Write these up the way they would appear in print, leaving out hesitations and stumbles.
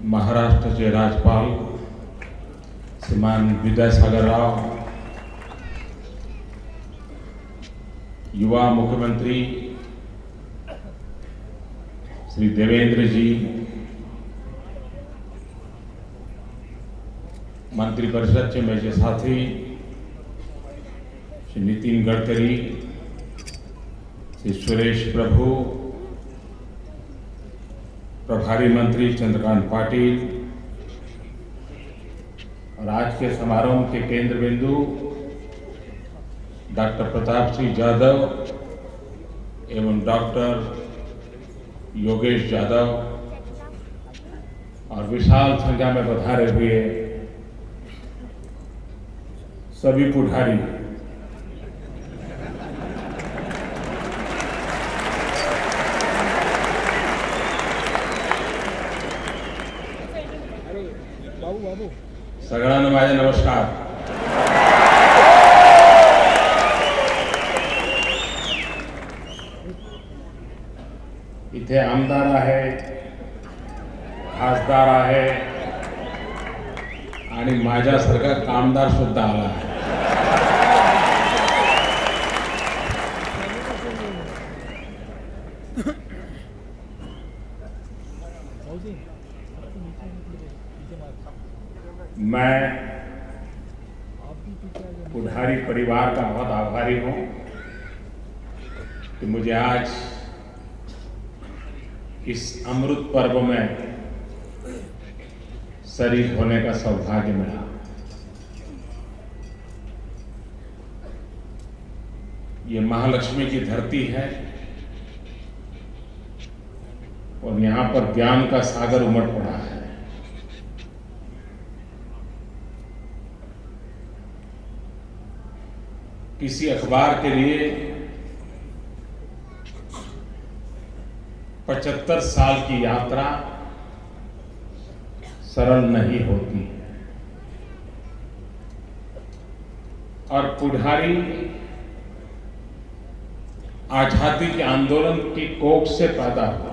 महाराष्ट्र के राज्यपाल श्रीमान विद्यासागर राव, युवा मुख्यमंत्री श्री देवेंद्र जी, मंत्रिपरिषद के मेरे साथी श्री नितिन गडकरी, श्री सुरेश प्रभु, प्रभारी मंत्री चंद्रकांत पाटिल और आज के समारोह के केंद्र बिंदु डॉक्टर प्रताप सिंह यादव एवं डॉक्टर योगेश यादव और विशाल संख्या में पधारे हुए सभी पुढारी, सगळ्यांना माझे नमस्कार। इथे आमदार आहे, खासदार आहे आणि माझ्यासारखा कामदार सुद्धा आला आहे। मैं पुढारी परिवार का बहुत आभारी हूं कि मुझे आज इस अमृत पर्व में शरीक होने का सौभाग्य मिला। ये महालक्ष्मी की धरती है और यहां पर ज्ञान का सागर उमड़ पड़ा है। किसी अखबार के लिए 75 साल की यात्रा सरल नहीं होती है और पुढारी आजादी के आंदोलन की कोख से पैदा हुआ।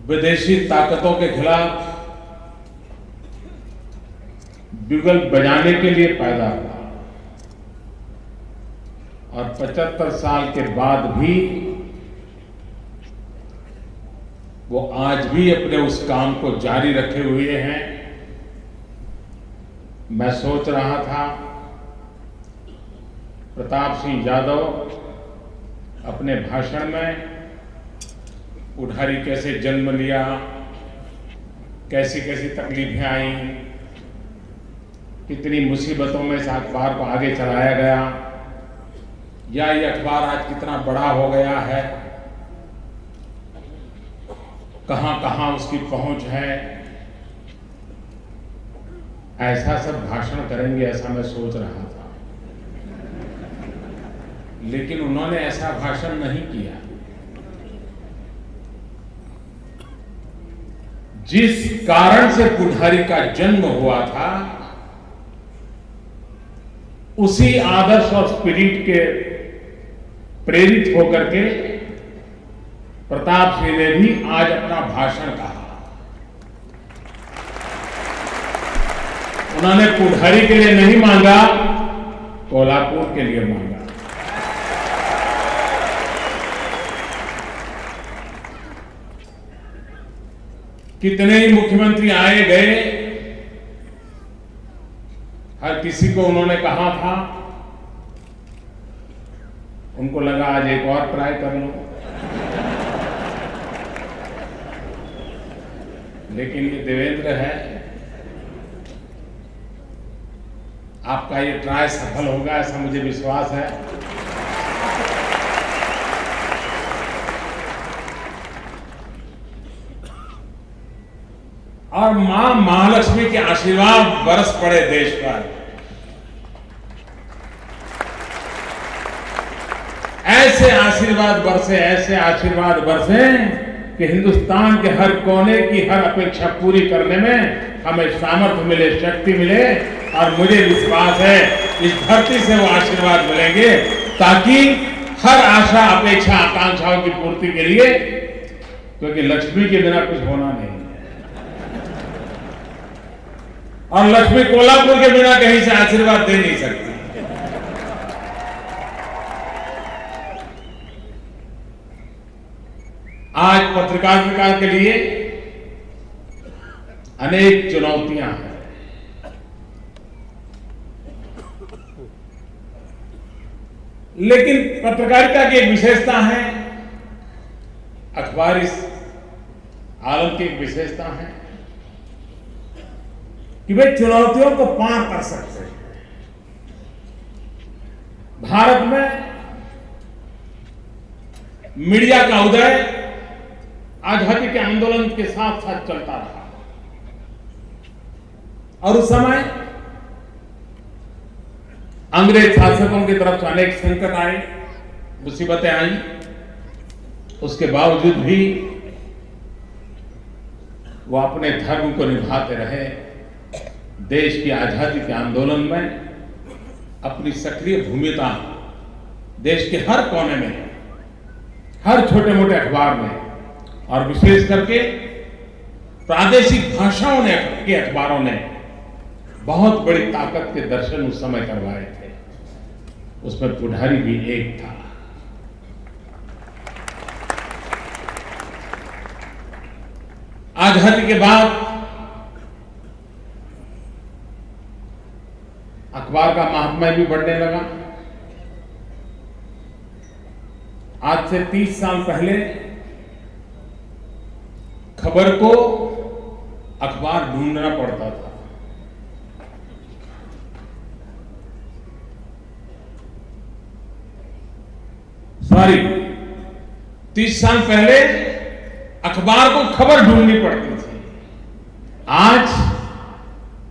विदेशी ताकतों के खिलाफ बिगुल बजाने के लिए पैदा हुआ और 75 साल के बाद भी वो आज भी अपने उस काम को जारी रखे हुए हैं। मैं सोच रहा था प्रताप सिंह यादव अपने भाषण में पुढारी कैसे जन्म लिया, कैसी कैसी तकलीफें आई, कितनी मुसीबतों में इस अखबार को आगे चलाया गया, या ये अखबार आज कितना बड़ा हो गया है, कहां कहां उसकी पहुंच है, ऐसा सब भाषण करेंगे ऐसा मैं सोच रहा था। लेकिन उन्होंने ऐसा भाषण नहीं किया। जिस कारण से पुढारी का जन्म हुआ था उसी आदर्श और स्पिरिट के प्रेरित होकर के प्रताप सिंह ने भी आज अपना भाषण कहा। उन्होंने पुढारी के लिए नहीं मांगा, कोल्हापुर के लिए मांगा। कितने ही मुख्यमंत्री आए गए, हर किसी को उन्होंने कहा था, उनको लगा आज एक और ट्राई कर लो, लेकिन ये देवेंद्र है, आपका ये ट्राई सफल होगा ऐसा मुझे विश्वास है। और मां महालक्ष्मी के आशीर्वाद बरस पड़े देश पर। ऐसे आशीर्वाद बरसे कि हिंदुस्तान के हर कोने की हर अपेक्षा पूरी करने में हमें सामर्थ्य मिले, शक्ति मिले। और मुझे विश्वास है इस धरती से वो आशीर्वाद मिलेंगे ताकि हर आशा अपेक्षा आकांक्षाओं की पूर्ति के लिए, क्योंकि लक्ष्मी के बिना कुछ होना नहीं है और लक्ष्मी कोल्हापुर के बिना कहीं से आशीर्वाद दे नहीं सकती। आज पत्रकारिता के लिए अनेक चुनौतियां हैं, लेकिन पत्रकारिता की एक विशेषता है, अखबार इस आलम की एक विशेषता है कि वे चुनौतियों को पार कर सकते हैं। भारत में मीडिया का उदय आजादी के आंदोलन के साथ साथ चलता रहा और उस समय अंग्रेज शासकों की तरफ से अनेक संकट आए, मुसीबतें आई, उसके बावजूद भी वो अपने धर्म को निभाते रहे। देश की आजादी के आंदोलन में अपनी सक्रिय भूमिका देश के हर कोने में, हर छोटे मोटे अखबार में और विशेष करके प्रादेशिक भाषाओं के अखबारों ने बहुत बड़ी ताकत के दर्शन उस समय करवाए थे। उसमें पुढारी भी एक था। आजादी के बाद अखबार का महात्म्य भी बढ़ने लगा। आज से 30 साल पहले खबर को अखबार ढूंढना पड़ता था। सॉरी, 30 साल पहले अखबार को खबर ढूंढनी पड़ती थी। आज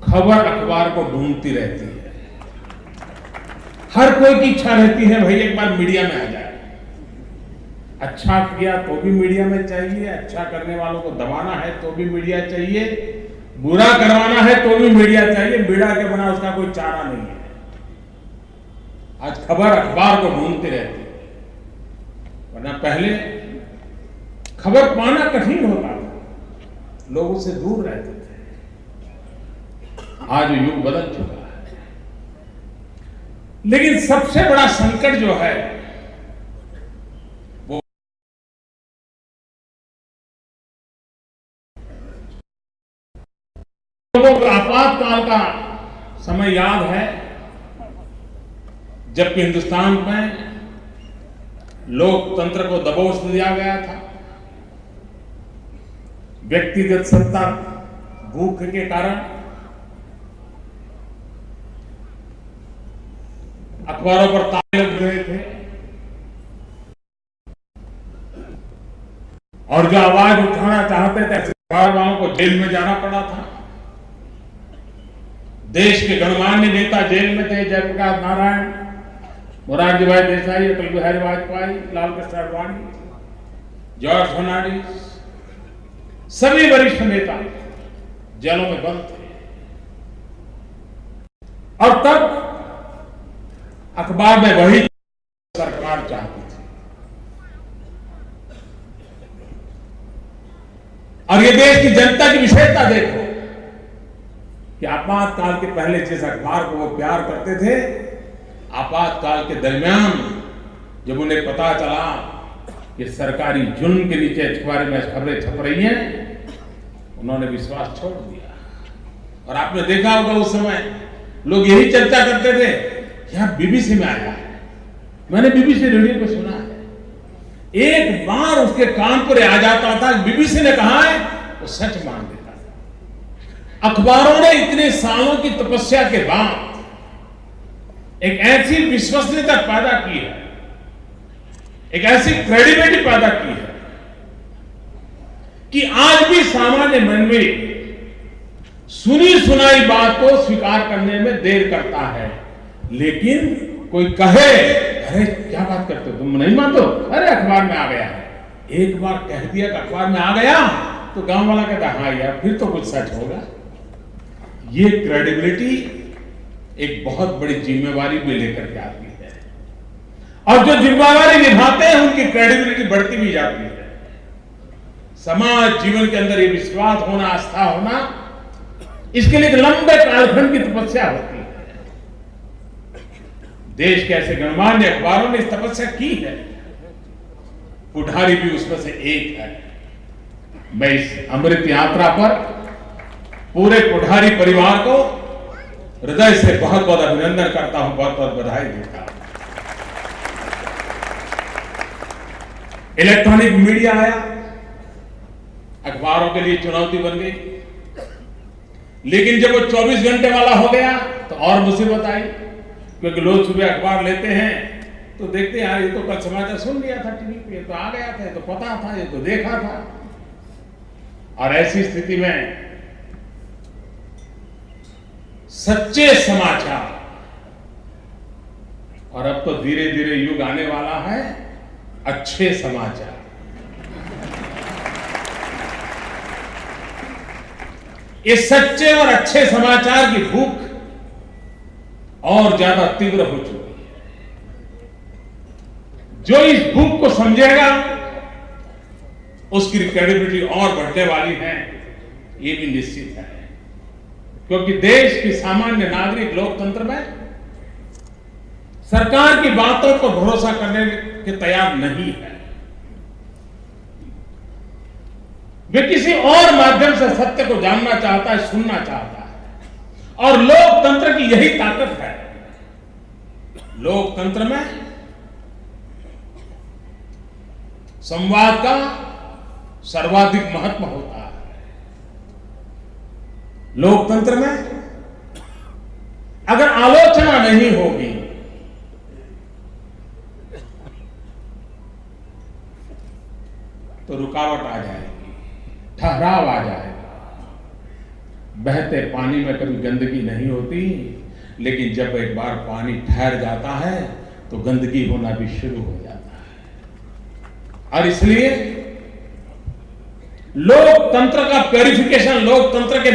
खबर अखबार को ढूंढती रहती है। हर कोई की इच्छा रहती है भाई एक बार मीडिया में आ जाए। अच्छा किया तो भी मीडिया में चाहिए, अच्छा करने वालों को दबाना है तो भी मीडिया चाहिए, बुरा करवाना है तो भी मीडिया चाहिए। मीडिया के बिना उसका कोई चारा नहीं है। आज खबर अखबार को ढूंढती रहती है, वरना पहले खबर पाना कठिन होता था, लोग उससे दूर रहते थे। आज युग बदल चुका है, लेकिन सबसे बड़ा संकट जो है वो लोगों को आपातकाल का समय याद है, जबकि हिंदुस्तान में लोकतंत्र को दबोच दिया गया था। व्यक्तिगत सत्ता भूख के कारण अखबारों पर ताले लग रहे थे और जो आवाज उठाना चाहते थे अखबार वालों को जेल में जाना पड़ा था। देश के गणमान्य नेता जेल में थे, जयप्रकाश नारायण, मोरारजी भाई देसाई, अटल बिहारी वाजपेयी, लाल कृष्ण आडवाणी, जॉर्ज फर्नांडिस, सभी वरिष्ठ नेता जेलों में बंद थे। और तब अखबार में वही सरकार चाहती थी। और ये देश की जनता की विशेषता देखो कि आपातकाल के पहले जिस अखबार को वो प्यार करते थे, आपातकाल के दरमियान जब उन्हें पता चला कि सरकारी जुल्म के नीचे अखबार में खबरें छप रही हैं, उन्होंने विश्वास छोड़ दिया। और आपने देखा होगा उस समय लोग यही चर्चा करते थे, यार बीबीसी में आया है, मैंने बीबीसी रेडियो पे सुना है। एक बार उसके कान पर आ जाता था बीबीसी ने कहा है, वो सच मान देता था। अखबारों ने इतने सालों की तपस्या के बाद एक ऐसी विश्वसनीयता पैदा की है, एक ऐसी क्रेडिबिलिटी पैदा की है कि आज भी सामान्य मन में सुनी सुनाई बात को स्वीकार करने में देर करता है। लेकिन कोई कहे, अरे क्या बात करते हो, तुम नहीं मानते हो, अरे अखबार में आ गया है। एक बार कह दिया कि अखबार में आ गया तो गांव वाला कहता हाँ यार फिर तो कुछ सच होगा। ये क्रेडिबिलिटी एक बहुत बड़ी जिम्मेवारी भी लेकर के आती है। और जो जिम्मेदारी निभाते हैं उनकी क्रेडिबिलिटी बढ़ती भी जाती है। समाज जीवन के अंदर ये विश्वास होना, आस्था होना, इसके लिए एक लंबे कालखंड की तपस्या होती है। देश के ऐसे गणमान्य अखबारों ने इस तपस्या की है, पुढारी भी उसमें से एक है। मैं इस अमृत यात्रा पर पूरे पुढारी परिवार को हृदय से बहुत बहुत अभिनंदन करता हूं, बहुत बहुत बधाई देता हूं। इलेक्ट्रॉनिक मीडिया आया, अखबारों के लिए चुनौती बन गई, लेकिन जब वो 24 घंटे वाला हो गया तो और मुसीबत आई, क्योंकि लोग सुबह अखबार लेते हैं तो देखते हैं यार ये तो कल समाचार सुन लिया था टीवी पे, ये तो आ गया था, ये तो पता था, ये तो देखा था। और ऐसी स्थिति में सच्चे समाचार, और अब तो धीरे धीरे युग आने वाला है अच्छे समाचार। ये सच्चे और अच्छे समाचार की भूख और ज्यादा तीव्र हो चुकी है। जो इस भूख को समझेगा उसकी क्रेडिबिलिटी और बढ़ने वाली है, ये भी निश्चित है। क्योंकि देश की सामान्य नागरिक लोकतंत्र में सरकार की बातों पर भरोसा करने के तैयार नहीं है। वे किसी और माध्यम से सत्य को जानना चाहता है, सुनना चाहता है, और लोकतंत्र की यही ताकत है। लोकतंत्र में संवाद का सर्वाधिक महत्व होता है। लोकतंत्र में अगर आलोचना नहीं होगी तो रुकावट आ जाएगी, ठहराव आ जाएगा। बहते पानी में कभी गंदगी नहीं होती, लेकिन जब एक बार पानी ठहर जाता है तो गंदगी होना भी शुरू हो जाता है। और इसलिए लोकतंत्र का प्यूरिफिकेशन, लोकतंत्र के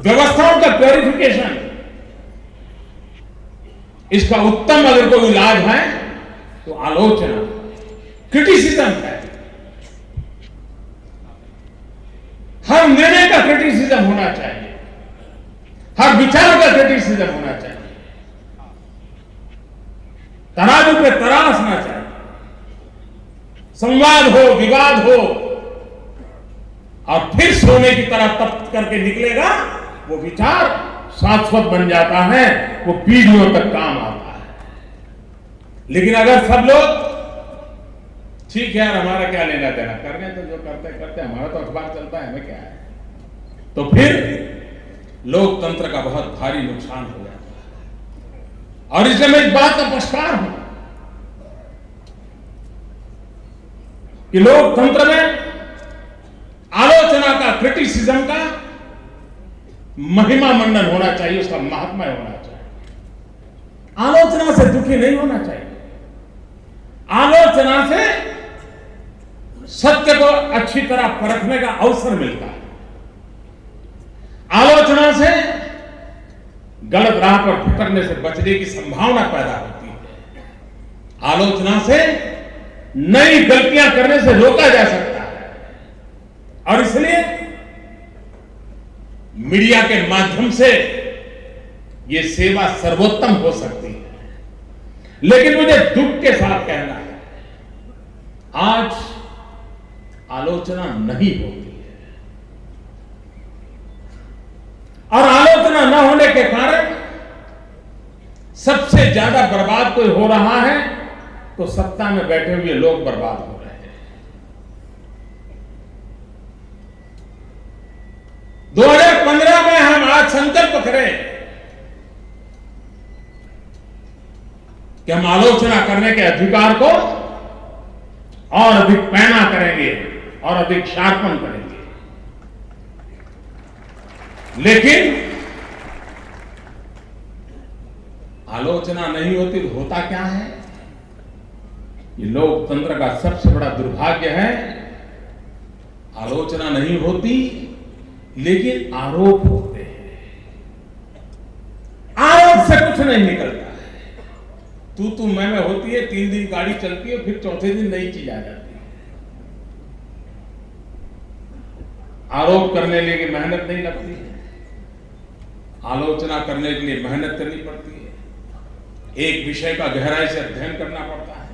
व्यवस्थाओं का प्यूरिफिकेशन, इसका उत्तम अगर कोई इलाज है तो आलोचना, क्रिटिसिज्म है। हर निर्णय का क्रिटिसिज्म होना चाहिए, हर विचार का क्रिटिसिज्म होना चाहिए, तराजू पे तराशना चाहिए, संवाद हो, विवाद हो, और फिर सोने की तरह तप करके निकलेगा वो विचार, शाश्वत बन जाता है, वो पीढ़ियों तक काम आता है। लेकिन अगर सब लोग ठीक है यार हमारा क्या लेना देना, करने तो जो करते करते, हमारा तो अखबार चलता है, हमें क्या है, तो फिर लोकतंत्र का बहुत भारी नुकसान हो जाता है। और इसलिए मैं इस बात का पक्षकार हूं कि लोकतंत्र में आलोचना का, क्रिटिसिज्म का महिमा मंडन होना चाहिए, उसका महात्मा होना चाहिए। आलोचना से दुखी नहीं होना चाहिए। आलोचना से सत्य को अच्छी तरह परखने का अवसर मिलता है। आलोचना से गलत राह पर भटकने से बचने की संभावना पैदा होती है। आलोचना से नई गलतियां करने से रोका जा सकता है। और इसलिए मीडिया के माध्यम से यह सेवा सर्वोत्तम हो सकती है। लेकिन मुझे दुख के साथ कहना है, आज आलोचना नहीं होती है, और आलोचना न होने के कारण सबसे ज्यादा बर्बाद कोई हो रहा है तो सत्ता में बैठे हुए लोग बर्बाद हो रहे हैं। 2015 में हम आज संकल्प करें कि हम आलोचना करने के अधिकार को और अधिक पैना करेंगे और अधिक शार्पन करेंगे। लेकिन आलोचना नहीं होती तो होता क्या है? ये लोकतंत्र का सबसे बड़ा दुर्भाग्य है। आलोचना नहीं होती लेकिन आरोप होते हैं। आरोप से कुछ नहीं निकलता है। तू मैं होती है, 3 दिन गाड़ी चलती है, फिर चौथे दिन नई चीज आ जाती है। आरोप करने के लिए मेहनत नहीं लगती है, आलोचना करने के लिए मेहनत करनी पड़ती है, एक विषय का गहराई से अध्ययन करना पड़ता है,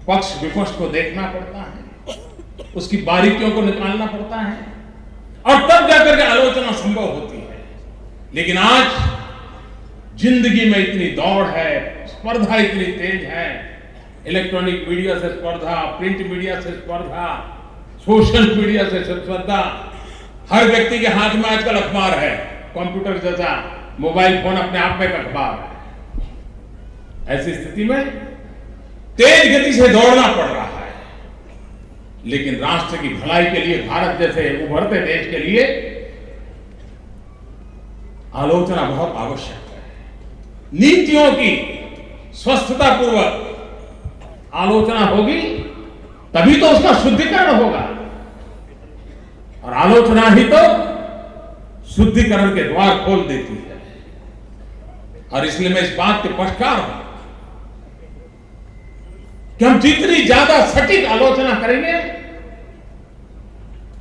पक्ष विपक्ष को देखना पड़ता है, उसकी बारीकियों को निकालना पड़ता है, और तब जाकर के आलोचना संभव होती है। लेकिन आज जिंदगी में इतनी दौड़ है, स्पर्धा इतनी तेज है, इलेक्ट्रॉनिक मीडिया से स्पर्धा, प्रिंट मीडिया से स्पर्धा, सोशल मीडिया से स्पर्धा, हर व्यक्ति के हाथ में आजकल अखबार है, कंप्यूटर जैसा मोबाइल फोन अपने आप में एक अखबार है। ऐसी स्थिति में तेज गति से दौड़ना पड़ रहा है, लेकिन राष्ट्र की भलाई के लिए, भारत जैसे उभरते देश के लिए आलोचना बहुत आवश्यक है। नीतियों की स्वस्थता पूर्वक आलोचना होगी तभी तो उसका शुद्धिकरण होगा, और आलोचना ही तो शुद्धिकरण के द्वार खोल देती है। और इसलिए मैं इस बात के पक्षकार हूं कि हम जितनी ज्यादा सटीक आलोचना करेंगे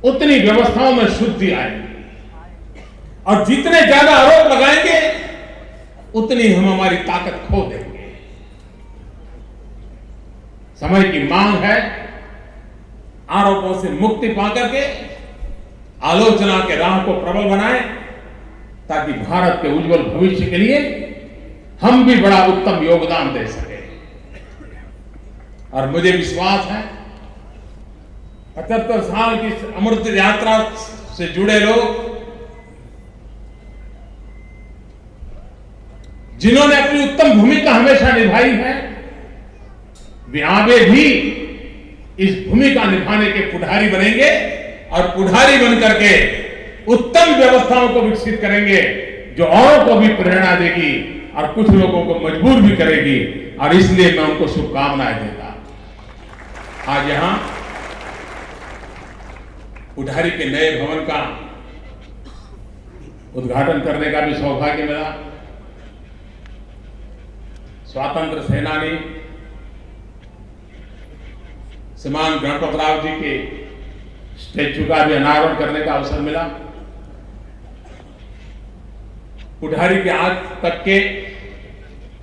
उतनी व्यवस्थाओं में शुद्धि आएगी, और जितने ज्यादा आरोप लगाएंगे उतनी हम हमारी ताकत खो देंगे। समय की मांग है आरोपों से मुक्ति पाकर के आलोचना के राह को प्रबल बनाएं, ताकि भारत के उज्जवल भविष्य के लिए हम भी बड़ा उत्तम योगदान दे सके। और मुझे विश्वास है 75 साल की अमृत यात्रा से जुड़े लोग, जिन्होंने अपनी उत्तम भूमिका हमेशा निभाई है, वे आगे भी इस भूमिका निभाने के पुढ़ारी बनेंगे, और पुढ़ारी बनकर के उत्तम व्यवस्थाओं को विकसित करेंगे जो औरों को भी प्रेरणा देगी और कुछ लोगों को मजबूर भी करेगी। और इसलिए मैं उनको शुभकामनाएं देता। आज यहां पुढ़ारी के नए भवन का उद्घाटन करने का भी सौभाग्य मिला। स्वातंत्र सेनानी श्रीमान गणपत राव जी के स्टैच्यू का भी अनावरण करने का अवसर मिला। पुढ़ारी के आज तक के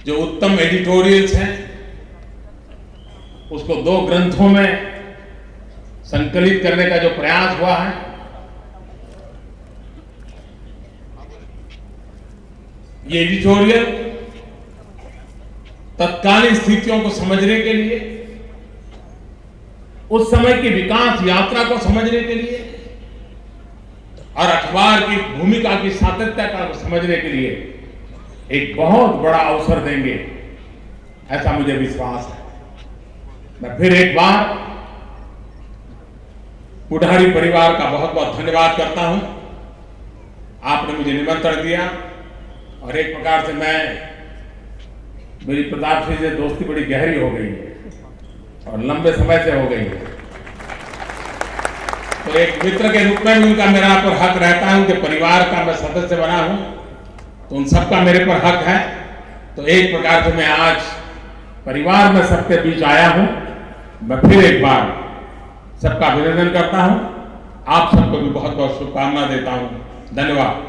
जो उत्तम एडिटोरियल्स हैं उसको 2 ग्रंथों में संकलित करने का जो प्रयास हुआ है, ये एडिटोरियल तत्कालीन स्थितियों को समझने के लिए, उस समय की विकास यात्रा को समझने के लिए, और अखबार की भूमिका की सातत्यता को समझने के लिए एक बहुत बड़ा अवसर देंगे, ऐसा मुझे विश्वास है। मैं फिर एक बार पुढ़ारी परिवार का बहुत बहुत धन्यवाद करता हूं। आपने मुझे निमंत्रण दिया, और एक प्रकार से मेरी प्रताप सिंह से दोस्ती बड़ी गहरी हो गई है और लंबे समय से हो गई है। तो एक मित्र के रूप में भी उनका मेरा पर हक रहता है, उनके परिवार का मैं सदस्य बना हूं, तो उन सबका मेरे पर हक है। तो एक प्रकार से मैं आज परिवार में सबके बीच आया हूं। मैं फिर एक बार सबका अभिनंदन करता हूं, आप सबको भी बहुत बहुत शुभकामना देता हूं। धन्यवाद।